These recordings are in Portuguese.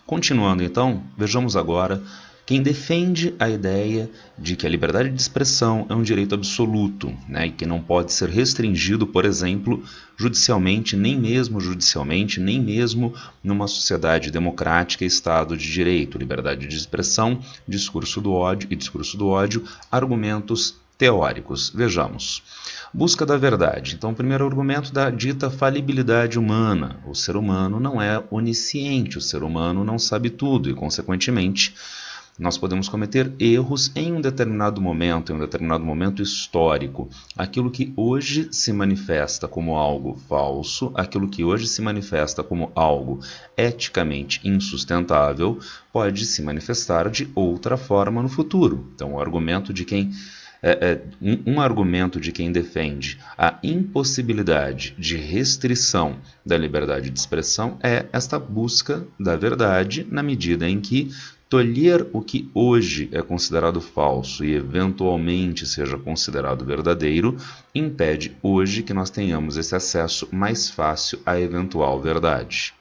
Continuando então, vejamos agora quem defende a ideia de que a liberdade de expressão é um direito absoluto, e que não pode ser restringido, por exemplo, judicialmente, nem mesmo numa sociedade democrática e Estado de Direito. Liberdade de expressão, discurso do ódio, argumentos teóricos. Vejamos. Busca da verdade. Então, o primeiro argumento da dita falibilidade humana. O ser humano não é onisciente, o ser humano não sabe tudo e, consequentemente, nós podemos cometer erros em um determinado momento histórico. Aquilo que hoje se manifesta como algo falso, aquilo que hoje se manifesta como algo eticamente insustentável, pode se manifestar de outra forma no futuro. Então, o argumento de quem um argumento de quem defende a impossibilidade de restrição da liberdade de expressão é esta busca da verdade, na medida em que tolher o que hoje é considerado falso e eventualmente seja considerado verdadeiro impede hoje que nós tenhamos esse acesso mais fácil à eventual verdade.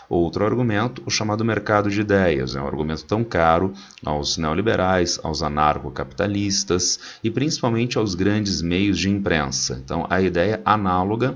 Outro argumento, o chamado mercado de ideias, é um argumento tão caro aos neoliberais, aos anarcocapitalistas e principalmente aos grandes meios de imprensa. Então, a ideia análoga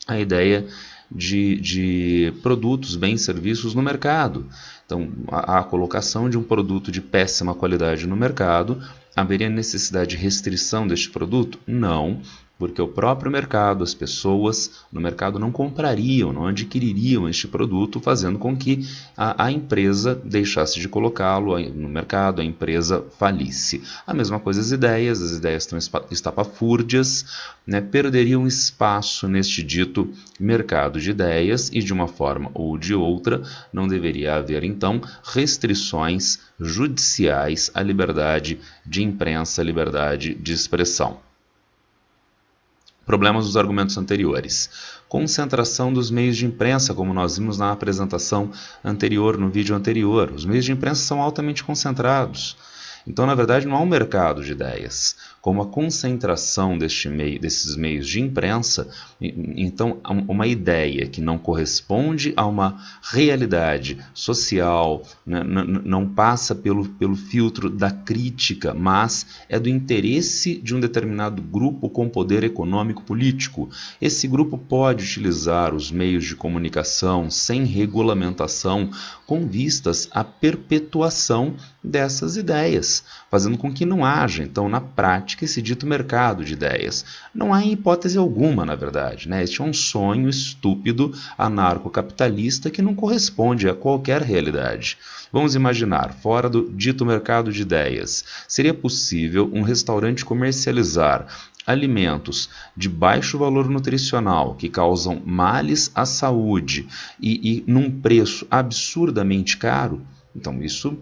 à ideia de produtos, bens, serviços no mercado. Então, a colocação de um produto de péssima qualidade no mercado, haveria necessidade de restrição deste produto? Não, porque o próprio mercado, as pessoas no mercado não comprariam, não adquiririam este produto, fazendo com que a empresa deixasse de colocá-lo no mercado, a empresa falisse. A mesma coisa as ideias estão estapafúrdias, perderiam espaço neste dito mercado de ideias e, de uma forma ou de outra, não deveria haver, então, restrições judiciais à liberdade de imprensa, à liberdade de expressão. Problemas dos argumentos anteriores. Concentração dos meios de imprensa, como nós vimos na apresentação anterior, no vídeo anterior. Os meios de imprensa são altamente concentrados. Então, na verdade, não há um mercado de ideias. Como a concentração desses meios de imprensa, então, uma ideia que não corresponde a uma realidade social, não passa pelo filtro da crítica, mas é do interesse de um determinado grupo com poder econômico-político. Esse grupo pode utilizar os meios de comunicação sem regulamentação, com vistas à perpetuação dessas ideias, fazendo com que não haja, então, na prática, esse dito mercado de ideias. Não há em hipótese alguma, na verdade. Este é um sonho estúpido, anarcocapitalista, que não corresponde a qualquer realidade. Vamos imaginar, fora do dito mercado de ideias, seria possível um restaurante comercializar alimentos de baixo valor nutricional que causam males à saúde e num preço absurdamente caro? Então, isso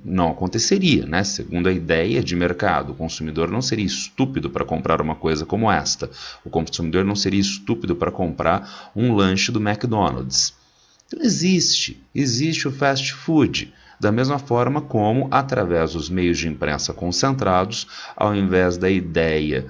não aconteceria, Segundo a ideia de mercado, o consumidor não seria estúpido para comprar uma coisa como esta. O consumidor não seria estúpido para comprar um lanche do McDonald's. Então existe o fast food, da mesma forma como, através dos meios de imprensa concentrados, ao invés da ideia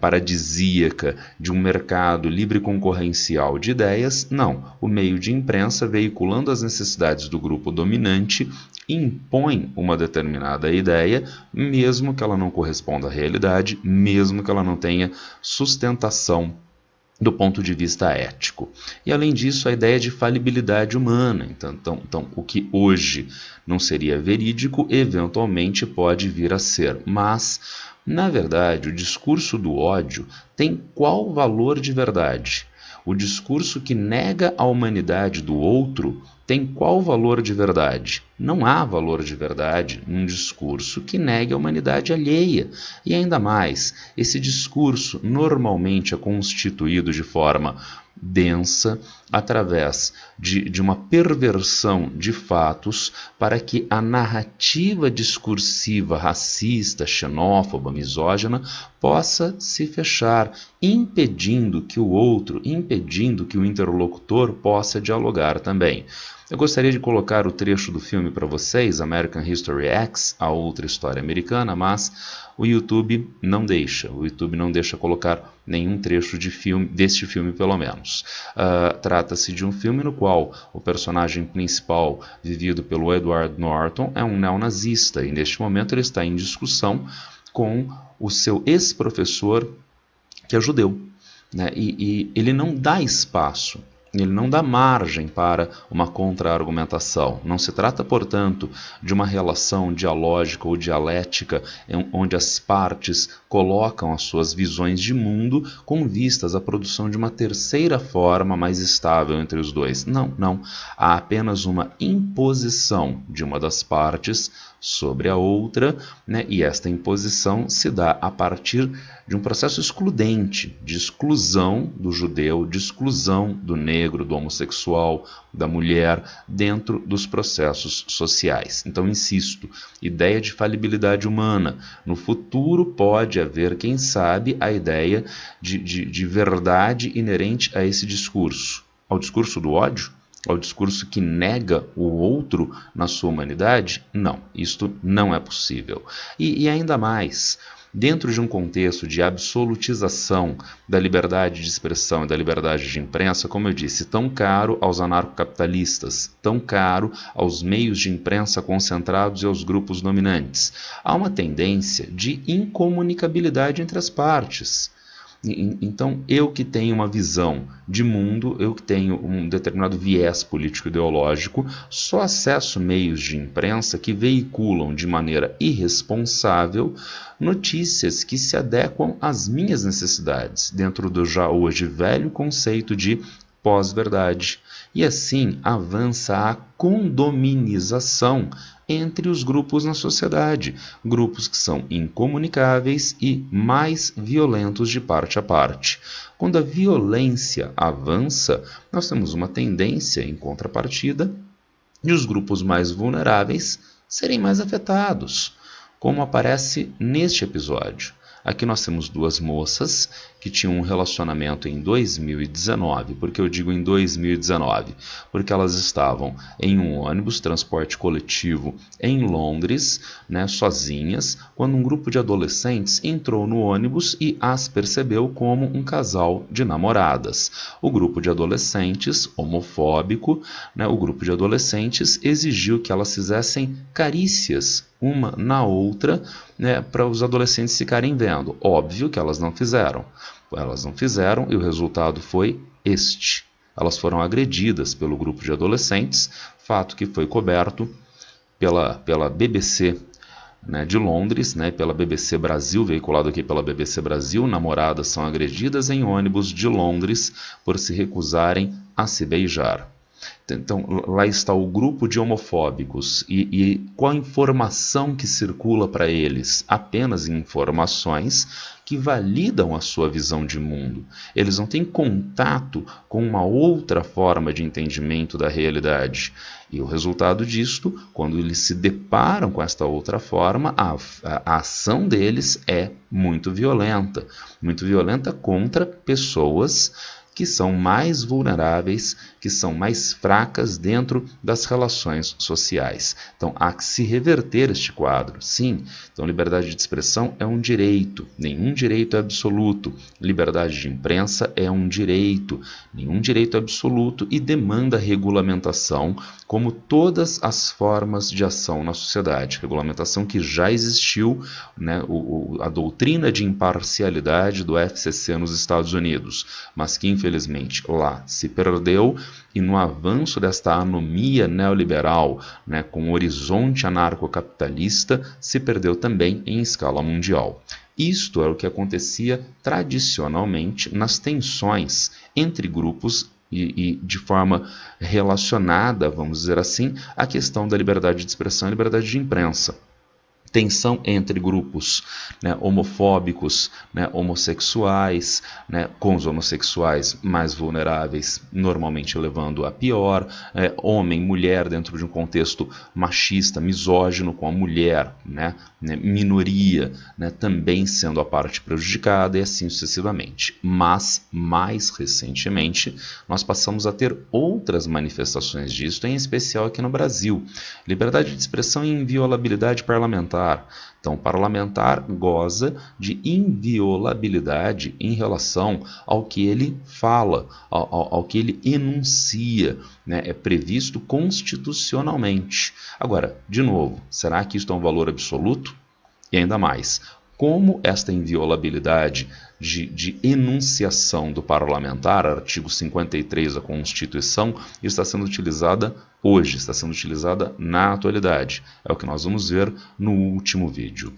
paradisíaca de um mercado livre concorrencial de ideias, não. O meio de imprensa, veiculando as necessidades do grupo dominante, impõe uma determinada ideia, mesmo que ela não corresponda à realidade, mesmo que ela não tenha sustentação do ponto de vista ético. E, além disso, a ideia de falibilidade humana. Então, o que hoje não seria verídico, eventualmente pode vir a ser. Mas, na verdade, o discurso do ódio tem qual valor de verdade? O discurso que nega a humanidade do outro tem qual valor de verdade? Não há valor de verdade num discurso que negue a humanidade alheia. E ainda mais, esse discurso normalmente é constituído de forma densa, através de uma perversão de fatos, para que a narrativa discursiva racista, xenófoba, misógina, possa se fechar, impedindo que o outro, impedindo que o interlocutor possa dialogar também. Eu gostaria de colocar o trecho do filme para vocês, American History X, a outra história americana, mas o YouTube não deixa. O YouTube não deixa colocar nenhum trecho de filme, deste filme pelo menos. Trata-se de um filme no qual o personagem principal, vivido pelo Edward Norton, é um neonazista e neste momento ele está em discussão com o seu ex-professor, que é judeu, né? E ele não dá espaço, ele não dá margem para uma contra-argumentação. Não se trata, portanto, de uma relação dialógica ou dialética onde as partes colocam as suas visões de mundo com vistas à produção de uma terceira forma mais estável entre os dois. Não, não. Há apenas uma imposição de uma das partes sobre a outra, né? E esta imposição se dá a partir de um processo excludente, de exclusão do judeu, de exclusão do negro, do homossexual, da mulher, dentro dos processos sociais. Então, insisto, ideia de falibilidade humana. No futuro pode haver, quem sabe, a ideia de verdade inerente a esse discurso. Ao discurso do ódio? Ao discurso que nega o outro na sua humanidade? Não, isto não é possível. E ainda mais, dentro de um contexto de absolutização da liberdade de expressão e da liberdade de imprensa, como eu disse, tão caro aos anarcocapitalistas, tão caro aos meios de imprensa concentrados e aos grupos dominantes, há uma tendência de incomunicabilidade entre as partes. Então, eu que tenho uma visão de mundo, eu que tenho um determinado viés político-ideológico, só acesso meios de imprensa que veiculam de maneira irresponsável notícias que se adequam às minhas necessidades, dentro do já hoje velho conceito de pós-verdade. E assim avança a condominização entre os grupos na sociedade, grupos que são incomunicáveis e mais violentos de parte a parte. Quando a violência avança, nós temos uma tendência, em contrapartida, de os grupos mais vulneráveis serem mais afetados, como aparece neste episódio. Aqui nós temos duas moças que tinham um relacionamento em 2019. Por que eu digo em 2019? Porque elas estavam em um ônibus, transporte coletivo em Londres, né, sozinhas, quando um grupo de adolescentes entrou no ônibus e as percebeu como um casal de namoradas. O grupo de adolescentes, homofóbico, né, o grupo de adolescentes exigiu que elas fizessem carícias uma na outra, né, para os adolescentes ficarem vendo. Óbvio que elas não fizeram. Elas não fizeram e o resultado foi este. Elas foram agredidas pelo grupo de adolescentes, fato que foi coberto pela BBC, né, de Londres, né, pela BBC Brasil, veiculado aqui pela BBC Brasil. Namoradas são agredidas em ônibus de Londres por se recusarem a se beijar. Então, lá está o grupo de homofóbicos e qual a informação que circula para eles? Apenas informações que validam a sua visão de mundo. Eles não têm contato com uma outra forma de entendimento da realidade. E o resultado disto, quando eles se deparam com esta outra forma, a ação deles é muito violenta contra pessoas que são mais vulneráveis, que são mais fracas dentro das relações sociais. Então, há que se reverter este quadro. Sim, então liberdade de expressão é um direito, nenhum direito é absoluto. Liberdade de imprensa é um direito, nenhum direito é absoluto e demanda regulamentação, como todas as formas de ação na sociedade. Regulamentação que já existiu, né, a doutrina de imparcialidade do FCC nos Estados Unidos, mas que infelizmente lá se perdeu e no avanço desta anomia neoliberal, né, com o horizonte anarcocapitalista, se perdeu também em escala mundial. Isto é o que acontecia tradicionalmente nas tensões entre grupos e de forma relacionada, vamos dizer assim, à questão da liberdade de expressão e liberdade de imprensa. tensão entre grupos, né, homofóbicos, né, homossexuais, né, com os homossexuais mais vulneráveis, normalmente levando a pior, homem, mulher dentro de um contexto machista, misógino com a mulher, né, minoria, né, também sendo a parte prejudicada e assim sucessivamente. Mas, mais recentemente, nós passamos a ter outras manifestações disso, em especial aqui no Brasil. Liberdade de expressão e inviolabilidade parlamentar. Então, o parlamentar goza de inviolabilidade em relação ao que ele fala, ao que ele enuncia, né? É previsto constitucionalmente. Agora, de novo, será que isso é um valor absoluto? E ainda mais, como esta inviolabilidade de enunciação do parlamentar, artigo 53 da Constituição, está sendo utilizada hoje, está sendo utilizada na atualidade. É o que nós vamos ver no último vídeo.